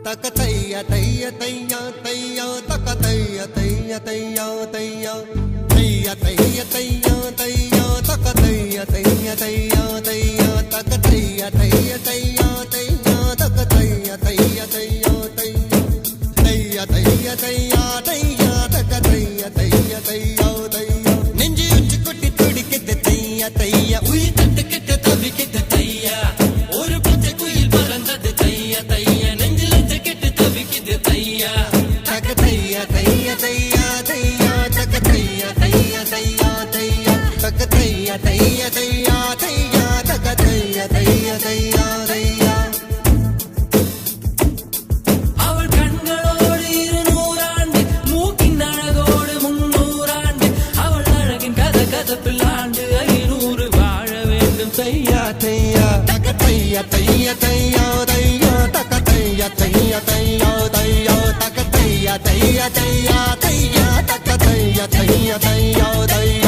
தக்க தைய தைய தையா தையா தக்க தைய தைய தையா தையா தைய தைய தையா தையா தக்க தைய தைய தையா தையா தக்க தைய தைய தையா தையா தக்க தைய தைய தையா தையா தைய தைய தையா தையா தக்க தைய தைய தையா தையா நெஞ்சு உச்சி கொட்டி துடிக்கிட்டு தையா தையா உயிர் தட்டு கிட்ட தவிக்கிட்டு தையா ஒரு பச்சை குயில் பறந்தது தையா தையா நெஞ்சில ஜக்கெட்டு தவிக்கிது தையா தக்க தையா தையா தையா தையா தக்க தையா தையா தையா தையா தக்க தையா தையா தையா தையா தக்க தையா தையா தையா தையா அவள் கண்களோடு 200 ஆண்டு மூக்கின் அழகோடு 300 ஆண்டு அவள் அழகின் கதப்பில் ஆண்டு 500 வாழ வேண்டும் தையா தையா தக்க தையா தையா தையா தையா தக்க தையா தையா தையா தையா தக்க தையா தையா தையா தையா தக்க தையா தையா தையா தையா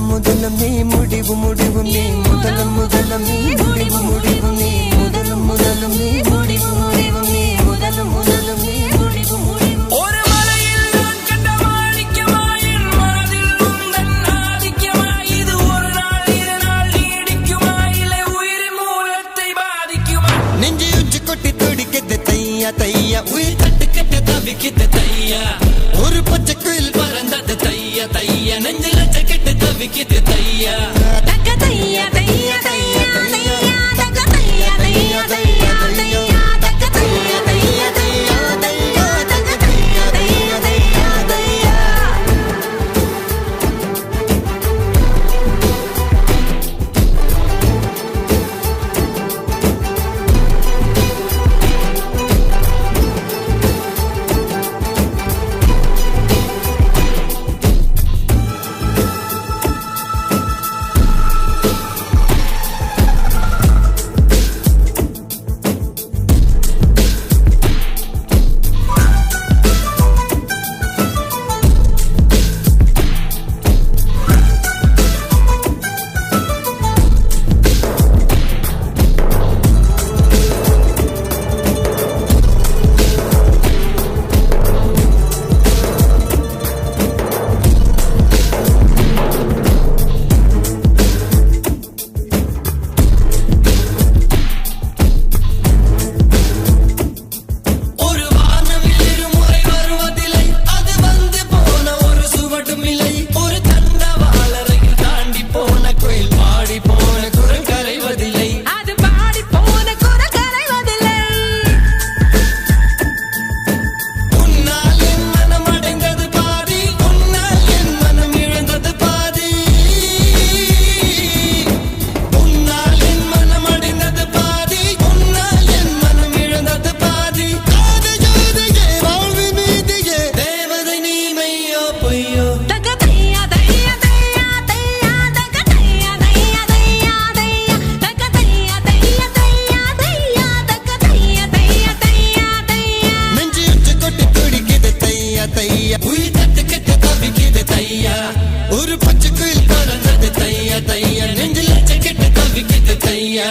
முதலம் நீ முடிவு முடிவு நீ முதலம் நீ முடிவு முடிவு நீ முதலம் நீ முடிவு முடிவு நீ முதலம் நீ முடிவு முடிவு ஒரு மலையில் நான் கண்ட மாணிக்கமாயின் மனதில் உந்தன் ஆதிக்கமா இது ஒரு நாள் 2 நாள் நீடிக்குமா இல்லை உயிரின் மூலத்தை பாதிக்குமா நெஞ்சு உச்சி கொட்டி துடிக்கிது தையா தையா உயிர் தட்டு கெட்டு தவிக்கிது தையா ஒரு பச்சை குயில் பறந்தது தையா தையா நெஞ்சில ஜக்கெட்டு தவிக்கிது தையா தக்க தையா தையா தையா தையா தக்க தையா தையா தையா தையா தக்க தையா தையா தையா தையா தக்க தையா தையா தையா தையா தையா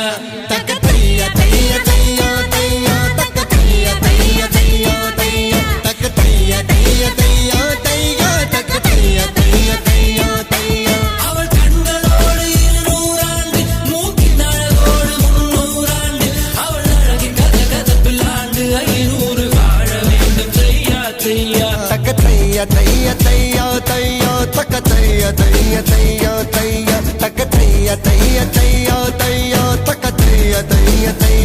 தக்க தையா தையா தையா தையா தக்க தையா தையா தையா தையா தக்க தையா தையா தையா தையா தக்க தையா தையா தையா தையா அவள் கண்களோடு 200 ஆண்டு மூக்கின் அழகோடு 300 ஆண்டு அவள் அழகின் கதப்பில் ஆண்டு 500 வாழ வேண்டும் தையா தையா தக்க தையா தையா தையா தையா தக்க தையா தையா தையா தையா தக்க தையா தையா தையா தையா தக்க தையா தையா தையா